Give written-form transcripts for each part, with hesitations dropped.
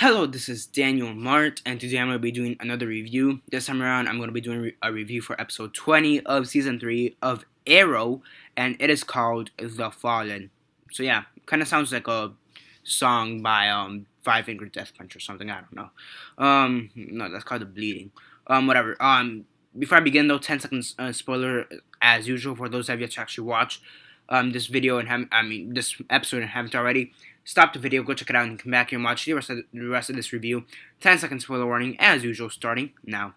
Hello, this is Daniel Mart, and today I'm going to be doing another review. This time around, I'm going to be doing a review for episode 20 of season 3 of Arrow, and it is called The Fallen. So yeah, kind of sounds like a song by Five Finger Death Punch or something. I don't know. No, that's called The Bleeding. Whatever. Before I begin though, 10 seconds spoiler as usual for those of you to actually watch this video and this episode and haven't already. Stop the video, go check it out, and come back here and watch the rest of this review. 10 seconds spoiler warning, as usual, starting now.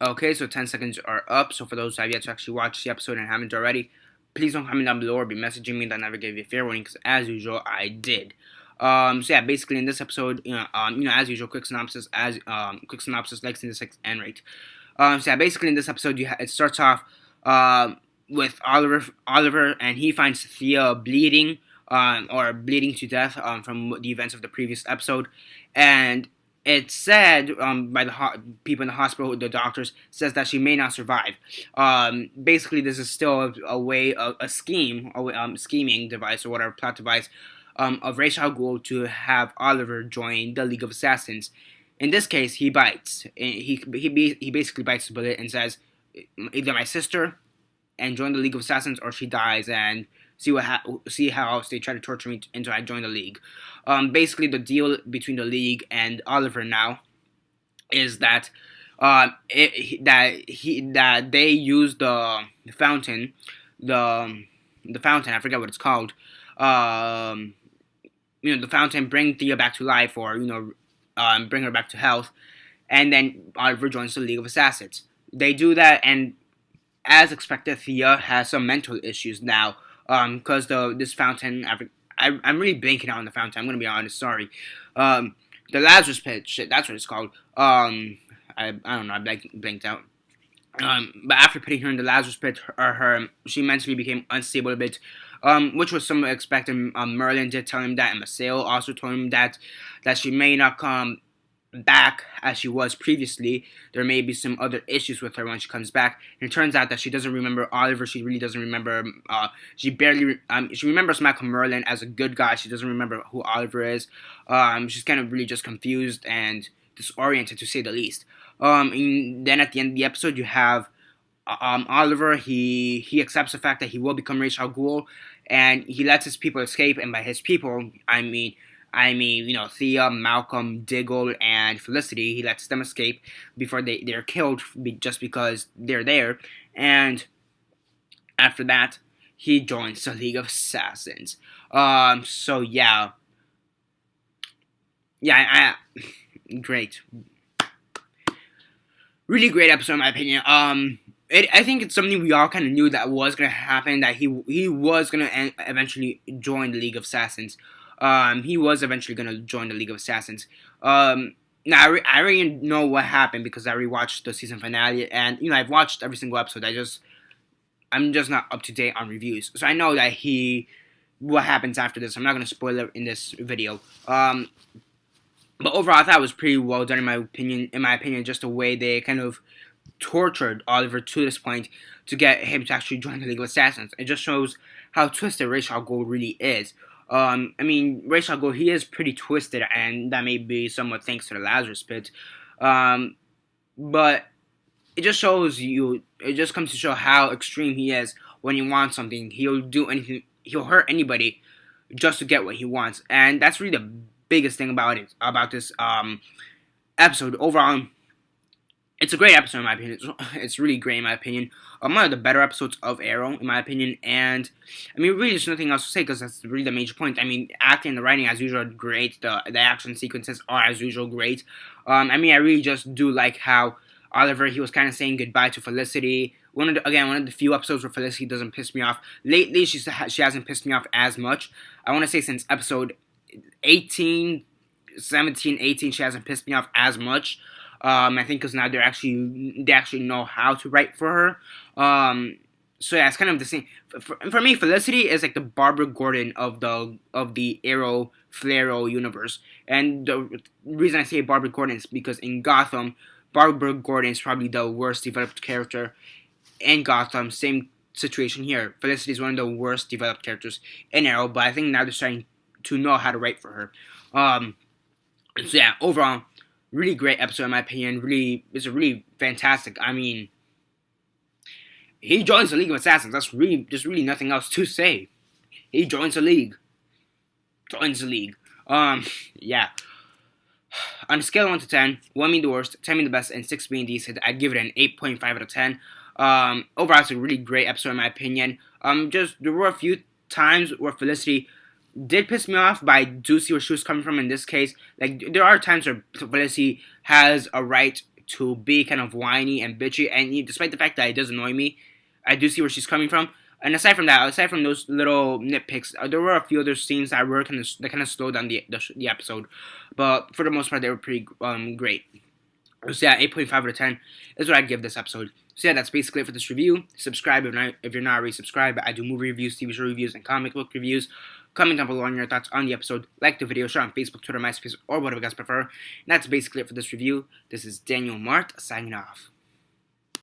Okay, so 10 seconds are up. So for those of you to actually watch the episode and haven't already, please don't comment down below or be messaging me that I never gave you a fair warning, because as usual, I did. So yeah, basically in this episode, as usual, quick synopsis, likes, dislikes, and rate. So yeah, basically in this episode, it starts off with Oliver, and he finds Thea bleeding, or bleeding to death, from the events of the previous episode, and it's said by the people in the hospital, the doctors, says that she may not survive. Basically, this is still a scheming device or whatever, plot device of Ra's al Ghul to have Oliver join the League of Assassins. In this case, he bites. He basically bites the bullet and says, either my sister and join the League of Assassins, or she dies and see how else they try to torture me until I join the League. Basically, the deal between the League and Oliver now is that that they use the fountain, the fountain. I forget what it's called. The fountain, bring Thea back to life, or bring her back to health, and then Oliver joins the League of Assassins. They do that, and as expected, Thea has some mental issues now, because this fountain. I'm really blanking out on the fountain. I'm gonna be honest. Sorry. The Lazarus Pit. Shit, that's what it's called. I don't know. I blanked out. But after putting her in the Lazarus Pit, she mentally became unstable a bit, which was somewhat expected. Merlin did tell him that, and Maseo also told him that she may not come back as she was previously. There may be some other issues with her when she comes back. And it turns out that she doesn't remember Oliver. She really doesn't remember. She remembers Malcolm Merlin as a good guy. She doesn't remember who Oliver is. She's kind of really just confused and disoriented, to say the least. And then at the end of the episode, you have Oliver. He accepts the fact that he will become Ra's al Ghul, and he lets his people escape. And by his people, I mean, Thea, Malcolm, Diggle, and Felicity. He lets them escape before they're killed just because they're there. And after that, he joins the League of Assassins. So yeah. Great. Really great episode in my opinion. I think it's something we all kind of knew that was going to happen, that he was going to eventually join the League of Assassins. He was eventually going to join the League of Assassins. Now, I already know what happened because I rewatched the season finale, and, I've watched every single episode. I'm just not up to date on reviews. So I know that what happens after this. I'm not going to spoil it in this video. But overall, I thought it was pretty well done in my opinion, just the way they kind of tortured Oliver to this point to get him to actually join the League of Assassins. It just shows how twisted Ra's al Ghul really is. Ra's al Ghul, he is pretty twisted, and that may be somewhat thanks to the Lazarus Pit. But it just shows you, it just comes to show how extreme he is when he wants something. He'll do anything, he'll hurt anybody just to get what he wants. And that's really the biggest thing about this episode. Overall, it's a great episode in my opinion. It's really great in my opinion. One of the better episodes of Arrow in my opinion. And really there's nothing else to say, because that's really the major point. Acting and the writing as usual are great. The action sequences are as usual great. I really just do like how Oliver, he was kind of saying goodbye to Felicity. One of the few episodes where Felicity doesn't piss me off. Lately, she hasn't pissed me off as much. I want to say since episode 18, 17, 18, she hasn't pissed me off as much. I think because now they actually know how to write for her. So yeah, it's kind of the same. For me, Felicity is like the Barbara Gordon of the Arrow Flarrow universe. And the reason I say Barbara Gordon is because in Gotham, Barbara Gordon is probably the worst developed character in Gotham. Same situation here. Felicity is one of the worst developed characters in Arrow, but I think now they're starting to know how to write for her. So yeah, overall, really great episode in my opinion. It's a really fantastic. I mean, he joins the League of Assassins. There's really nothing else to say. He joins the league. Yeah. On a scale of 1 to 10, 1 being the worst, 10 being the best, and 6 being decent, I'd give it an 8.5 out of 10. Overall, it's a really great episode in my opinion. There were a few times where Felicity did piss me off, but I do see where she was coming from in this case. Like, there are times where Felicity has a right to be kind of whiny and bitchy, and despite the fact that it does annoy me, I do see where she's coming from. And aside from those little nitpicks, there were a few other scenes that kind of slowed down the episode, but for the most part, they were pretty great. So yeah, 8.5 out of 10 is what I'd give this episode. So yeah, that's basically it for this review. Subscribe if you're not already subscribed. I do movie reviews, TV show reviews, and comic book reviews. Comment down below on your thoughts on the episode. Like the video, share on Facebook, Twitter, MySpace, or whatever you guys prefer. And that's basically it for this review. This is Daniel Mart, signing off.